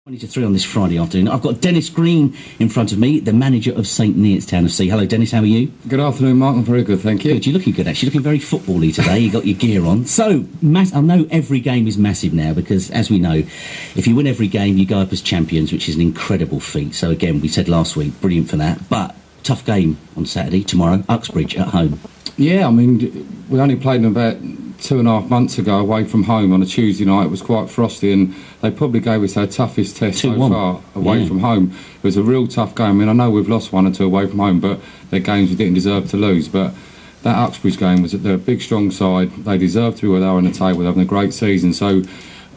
20 to 3 on this Friday afternoon. I've got Dennis Greene in front of me, the manager of SNTFCTV. Hello, Dennis, how are you? Good afternoon, Mark. I'm very good, thank you. Good, you're looking good, actually. Looking very football-y today. You got your gear on. So, I know every game is massive now because, as we know, if you win every game, you go up as champions, which is an incredible feat. So, again, we said last week, brilliant for that. But, tough game on Saturday, tomorrow, Uxbridge at home. Yeah, I mean, we only played them about 2.5 months ago away from home on a Tuesday night. It was quite frosty and they probably gave us our toughest test so far away from home. It was a real tough game. I mean, I know we've lost 1 or 2 away from home, but they're games we didn't deserve to lose. But that Uxbridge game was that they're a big, strong side. They deserve to be where they are on the table. They're having a great season. So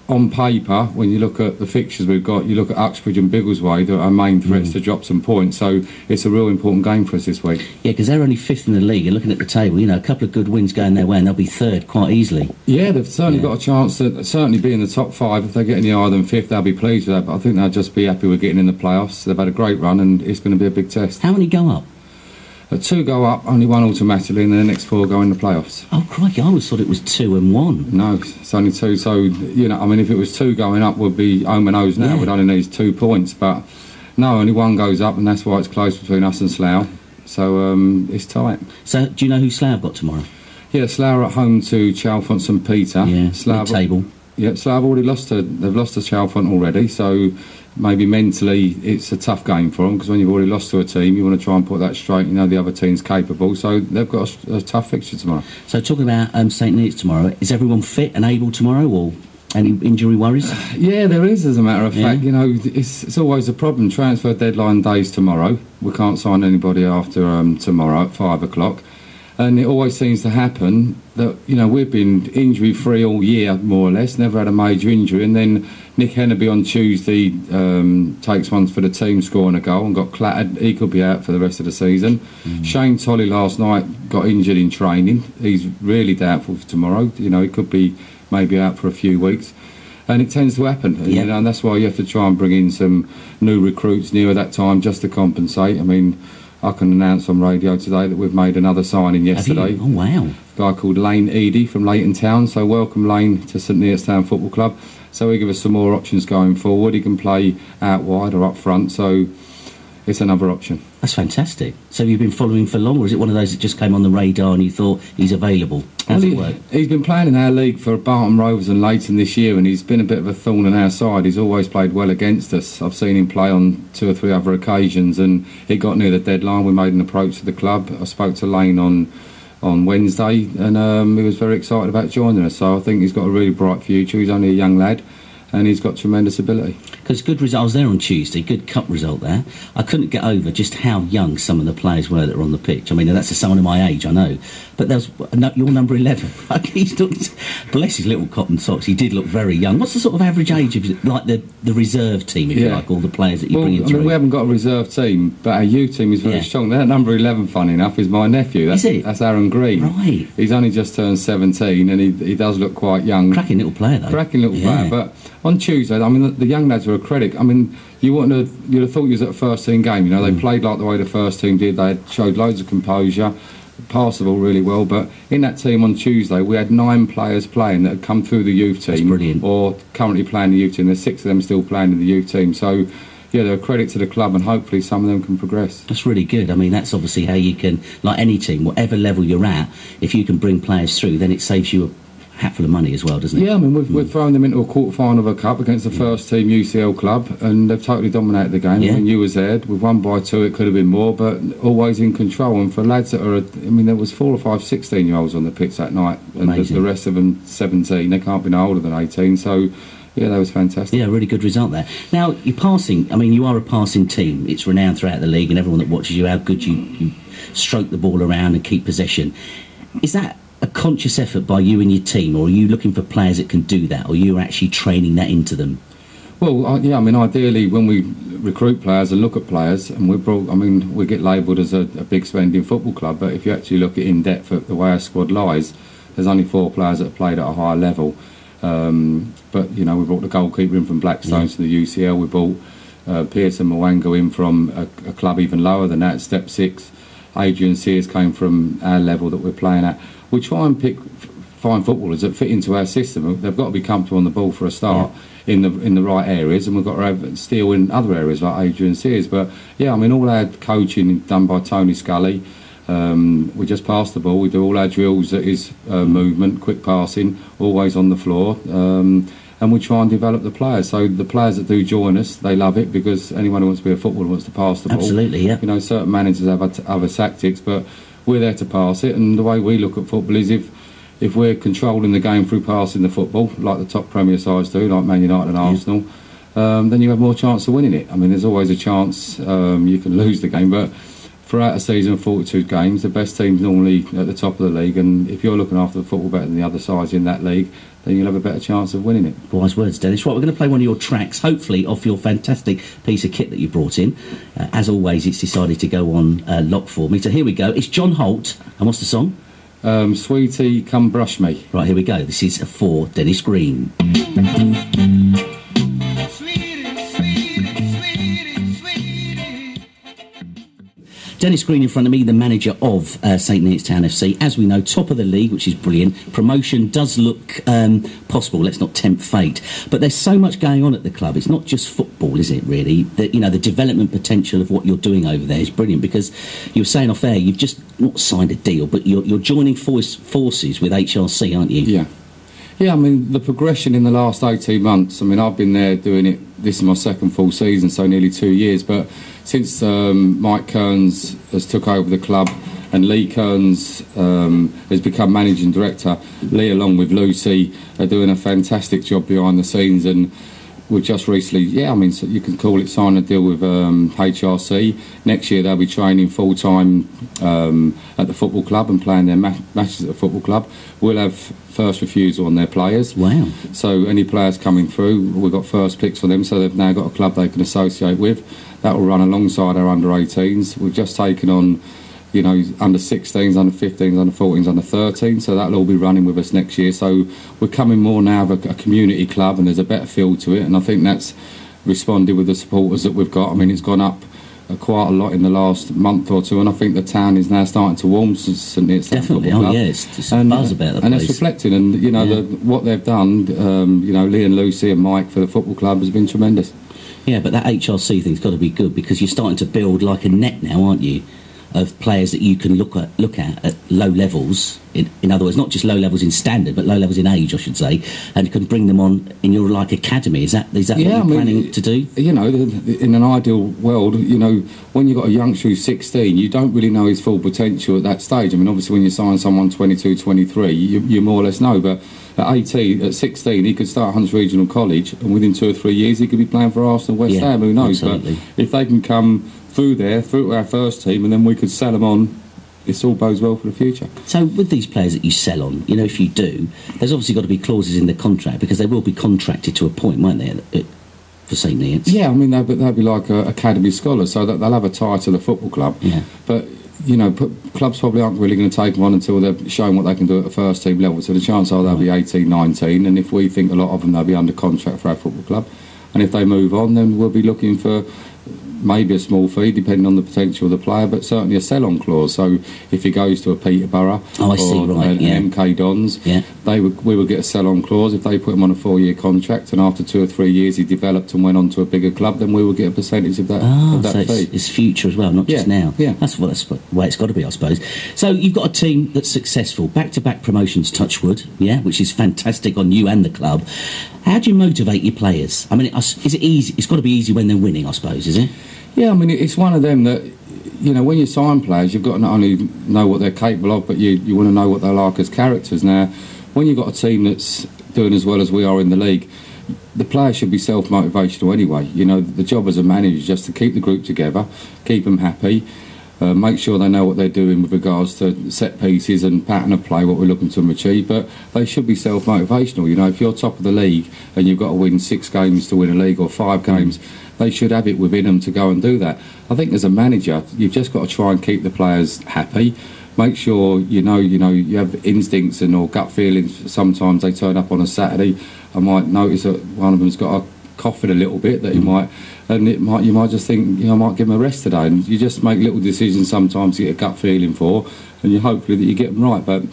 on paper, when you look at the fixtures we've got, you look at Uxbridge and Biggleswade, that are our main threats to drop some points. So it's a real important game for us this week. Yeah, because they're only 5th in the league, and looking at the table, you know, a couple of good wins going their way, and they'll be 3rd quite easily. Yeah, they've certainly got a chance to certainly be in the top 5. If they get any higher than 5th, they'll be pleased with that. But I think they'll just be happy with getting in the playoffs. They've had a great run, and it's going to be a big test. How many go up? 2 go up, only 1 automatically, and then the next 4 go in the playoffs. Oh, crikey, I always thought it was 2 and 1. No, it's only 2. So, you know, I mean, if it was 2 going up, we'd be home and O's now. We'd only need 2 points. But no, only 1 goes up, and that's why it's close between us and Slough. So it's tight. So, do you know who Slough got tomorrow? Yeah, Slough are at home to Chalfont St Peter. Yeah, Slough table. Yeah, Slough have already lost to. They've lost to Chalfont already. So maybe mentally it's a tough game for them, because when you've already lost to a team, you want to try and put that straight. You know the other team's capable, so they've got a tough fixture tomorrow. So talking about St Neots tomorrow, is everyone fit and able tomorrow, or any injury worries? Yeah, there is, as a matter of fact. You know, it's always a problem. Transfer deadline day's tomorrow. We can't sign anybody after tomorrow at 5 o'clock. And it always seems to happen that, you know, we've been injury-free all year, more or less, never had a major injury. And then Nick Hennerby on Tuesday takes one for the team, scoring a goal, and got clattered. He could be out for the rest of the season. Shane Tolley last night got injured in training. He's really doubtful for tomorrow. You know, he could be maybe out for a few weeks. And it tends to happen, you know, and that's why you have to try and bring in some new recruits near that time just to compensate. I mean, I can announce on radio today that we've made another signing yesterday. Oh, wow. A guy called Lane Eady from Leighton Town. So welcome, Lane, to St Neots Town Football Club. So he'll give us some more options going forward. He can play out wide or up front, so it's another option. That's fantastic. So have you been following for long, or is it one of those that just came on the radar and you thought he's available? How's it work? He's been playing in our league for Barton Rovers and Leighton this year, and he's been a bit of a thorn on our side. He's always played well against us. I've seen him play on 2 or 3 other occasions, and it got near the deadline. We made an approach to the club. I spoke to Lane on Wednesday, and he was very excited about joining us. So I think he's got a really bright future. He's only a young lad, and he's got tremendous ability. Because good result, I was there on Tuesday, good cup result there. I couldn't get over just how young some of the players were that were on the pitch. I mean, that's someone of my age, I know. But there's your number 11. He looked, bless his little cotton socks, he did look very young. What's the sort of average age of, like, the reserve team, if you like, all the players that you bring in through? I mean, we haven't got a reserve team, but our youth team is very strong. That number 11, funny enough, is my nephew. Is it? That's Aaron Greene. Right. He's only just turned 17, and he does look quite young. Cracking little player, though. Cracking little player, but on Tuesday, I mean, the young lads were a credit. I mean, you'd have thought you was at a first team game. You know, they played like the way the first team did. They showed loads of composure, passed the ball really well. But in that team on Tuesday, we had 9 players playing that had come through the youth team, or currently playing the youth team. There's 6 of them still playing in the youth team. So, yeah, they're a credit to the club, and hopefully some of them can progress. That's really good. I mean, that's obviously how you can, like any team, whatever level you're at, if you can bring players through, then it saves you a hatful of money as well, doesn't it? Yeah, I mean, we've thrown them into a quarter-final of a cup against the first team UCL club, and they've totally dominated the game. I mean, you was there. We've won by 2. It could have been more, but always in control. And for lads that are, I mean, there was 4 or 5 16-year-olds on the pitch that night, and the rest of them 17. They can't be no older than 18. So, yeah, that was fantastic. Yeah, really good result there. Now, you're passing. I mean, you are a passing team. It's renowned throughout the league, and everyone that watches you, how good you stroke the ball around and keep possession. Is that a conscious effort by you and your team, or are you looking for players that can do that, or you're actually training that into them? Well, yeah, I mean, ideally, when we recruit players and look at players, and we get labelled as a big spending football club, but if you actually look at in depth at the way our squad lies, there's only 4 players that have played at a higher level. But, you know, we brought the goalkeeper in from Blackstone to the UCL. We brought Pearson Mwango in from a club even lower than that, Step 6. Adrian Sears came from our level that we're playing at. We try and find footballers that fit into our system. They've got to be comfortable on the ball for a start. in the right areas, and we've got to have steel in other areas like Adrian Sears. But yeah, I mean, all our coaching done by Tony Scully. We just pass the ball. We do all our drills that is movement, quick passing, always on the floor, and we try and develop the players. So the players that do join us, they love it, because anyone who wants to be a footballer wants to pass the ball. Absolutely, yeah. You know, certain managers have other tactics, but we're there to pass it. And the way we look at football is if we're controlling the game through passing the football, like the top Premier sides do, like Man United and Arsenal, then you have more chance of winning it. I mean, there's always a chance you can lose the game, but throughout a season of 42 games, the best team's normally at the top of the league, and if you're looking after the football better than the other sides in that league, then you'll have a better chance of winning it. Wise words, Dennis. Right, we're going to play one of your tracks, hopefully off your fantastic piece of kit that you brought in. As always, it's decided to go on lock for me. So here we go. It's John Holt, and what's the song? Sweetie, Come Brush Me. Right, here we go. This is for Dennis Greene. Dennis Greene in front of me, the manager of St Neots Town FC. As we know, top of the league, which is brilliant. Promotion does look possible. Let's not tempt fate. But there's so much going on at the club. It's not just football, is it, really? The development potential of what you're doing over there is brilliant, because you were saying off air, you've just not signed a deal, but you're joining forces with HRC, aren't you? Yeah. Yeah, I mean, the progression in the last 18 months, I mean, I've been there doing it, this is my second full season, so nearly 2 years, but since Mike Kearns has took over the club and Lee Kearns has become managing director, Lee along with Lucy are doing a fantastic job behind the scenes, and we've just recently, so you can call it, sign a deal with HRC. Next year they'll be training full-time at the football club and playing their matches at the football club. We'll have first refusal on their players. Wow. So any players coming through, we've got first picks for them, so they've now got a club they can associate with. That will run alongside our under-18s. We've just taken on under 16s, under 15s, under 14s, under 13s, so that'll all be running with us next year. So we're coming more now of a community club, and there's a better feel to it, and I think that's responded with the supporters that we've got. I mean, it's gone up quite a lot in the last month or two, and I think the town is now starting to warm to St Neots. Definitely, it's a buzz about the place. And it's reflecting, and what they've done, Lee and Lucy and Mike for the football club has been tremendous. Yeah, but that HRC thing's got to be good, because you're starting to build like a net now, aren't you, of players that you can look at low levels. In other words, not just low levels in standard, but low levels in age, I should say, and can bring them on in your academy. Is that what you're planning to do? In an ideal world, when you've got a youngster who's 16, you don't really know his full potential at that stage. I mean, obviously, when you sign someone 22, 23, you more or less know, but at 18, at 16, he could start Hunts Regional College, and within 2 or 3 years, he could be playing for Arsenal, West Ham, who knows? Absolutely. But if they can come through to our first team, and then we could sell them on, this all bodes well for the future. So with these players that you sell on, if you do, there's obviously got to be clauses in the contract, because they will be contracted to a point, won't they, for St Neots? Yeah, I mean, they'll be like academy scholars, so that they'll have a tie to the football club. Yeah. But clubs probably aren't really going to take them on until they're showing what they can do at the first team level, so the chances are they'll be 18, 19, and if we think a lot of them, they'll be under contract for our football club, and if they move on, then we'll be looking for maybe a small fee depending on the potential of the player, but certainly a sell-on clause. So if he goes to a Peterborough or an MK Dons, we would get a sell-on clause. If they put him on a 4-year contract and after 2 or 3 years he developed and went on to a bigger club, then we would get a percentage of that, fee. It's future as well, not just now. Yeah. That's the way it's got to be, I suppose. So you've got a team that's successful, back-to-back promotions, touch wood, which is fantastic on you and the club. How do you motivate your players? I mean, is it easy? It's got to be easy when they're winning, I suppose, is it? Yeah, I mean, it's one of them that, when you sign players, you've got to not only know what they're capable of, but you want to know what they're like as characters. Now, when you've got a team that's doing as well as we are in the league, the players should be self-motivational anyway. The job as a manager is just to keep the group together, keep them happy, make sure they know what they're doing with regards to set pieces and pattern of play, what we're looking to achieve, but they should be self-motivational. If you're top of the league and you've got to win 6 games to win a league or 5 games, they should have it within them to go and do that. I think as a manager, you've just got to try and keep the players happy. Make sure you have instincts or gut feelings. Sometimes they turn up on a Saturday. I might notice that one of them's got a coughing a little bit, that you might just think, I might give him a rest today. And you just make little decisions sometimes to get a gut feeling for, and hopefully that you get them right. But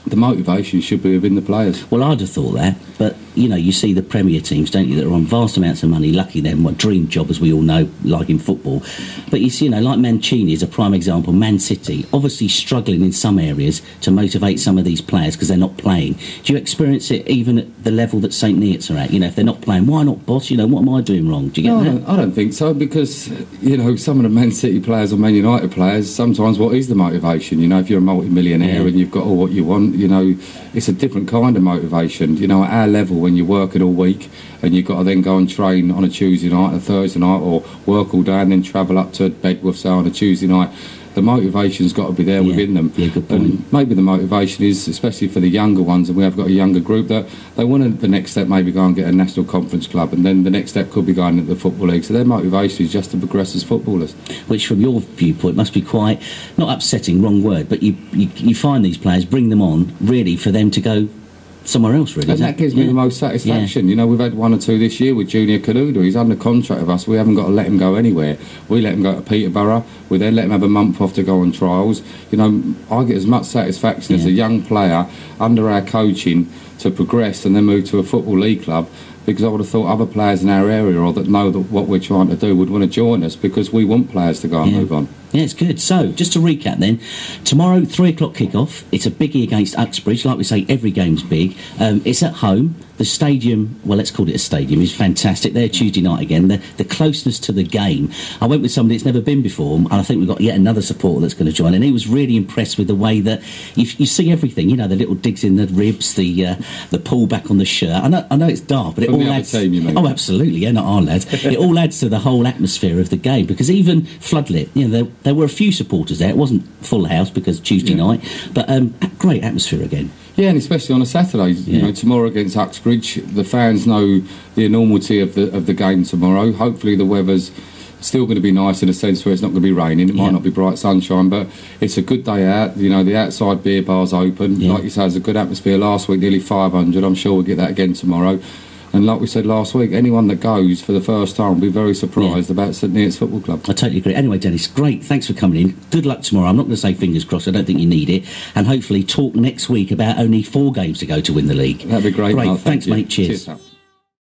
the motivation should be within the players. Well, I'd have thought that, but you know, you see the Premier teams, don't you, that are on vast amounts of money, lucky them, what dream job, as we all know, like in football. But you see, you know, like Mancini is a prime example, Man City, obviously struggling in some areas to motivate some of these players because they're not playing. Do you experience it even at the level that St Neots are at? You know, if they're not playing, why not, boss? You know, what am I doing wrong? Do you get that? I don't think so, because, you know, some of the Man City players or Man United players, sometimes what is the motivation? You know, if you're a multi-millionaire and you've got all what you want, you know, it's a different kind of motivation. You know, at our level, when you're working all week and you've got to then go and train on a Tuesday night, a Thursday night, or work all day and then travel up to Bedworth, say, on a Tuesday night, the motivation's got to be there within them. Yeah, good point. And maybe the motivation is, especially for the younger ones, and we have got a younger group, that they want the next step, maybe go and get a national conference club, and then the next step could be going into the Football League. So their motivation is just to progress as footballers. Which, from your viewpoint, must be quite, not upsetting, wrong word, but you find these players, bring them on, really, for them to go somewhere else, really. And that gives me the most satisfaction. Yeah. You know, we've had 1 or 2 this year with Junior Kanuda. He's under contract with us. We haven't got to let him go anywhere. We let him go to Peterborough. We then let him have a month off to go on trials. You know, I get as much satisfaction as a young player under our coaching to progress and then move to a Football League club, because I would have thought other players in our area or that know that what we're trying to do would want to join us, because we want players to go and move on. Yeah, it's good. So, just to recap then, tomorrow, 3 o'clock kick-off. It's a biggie against Uxbridge. Like we say, every game's big. It's at home. The stadium, well, let's call it a stadium, is fantastic. They're Tuesday night again. The closeness to the game. I went with somebody that's never been before, and I think we've got yet another supporter that's going to join, and he was really impressed with the way that you see everything. You know, the little digs in the ribs, the pull back on the shirt. I know it's dark, but it all adds... Team, you mean? Oh, absolutely, yeah, not our lads. It all adds to the whole atmosphere of the game, because even floodlit, you know, there were a few supporters there. It wasn't full house because Tuesday night, but great atmosphere again. Yeah, and especially on a Saturday. You know, tomorrow against Uxbridge, the fans know the enormity of the game tomorrow. Hopefully the weather's still going to be nice in a sense where it's not going to be raining. It might not be bright sunshine, but it's a good day out. You know, the outside beer bar's open. Like you say, there's a good atmosphere. Last week, nearly 500. I'm sure we'll get that again tomorrow. And like we said last week, anyone that goes for the first time will be very surprised about St Neots Football Club. I totally agree. Anyway, Dennis, great. Thanks for coming in. Good luck tomorrow. I'm not going to say fingers crossed. I don't think you need it. And hopefully talk next week about only 4 games to go to win the league. That'd be great. Great. Mark, Thanks, mate. Cheers. Cheers.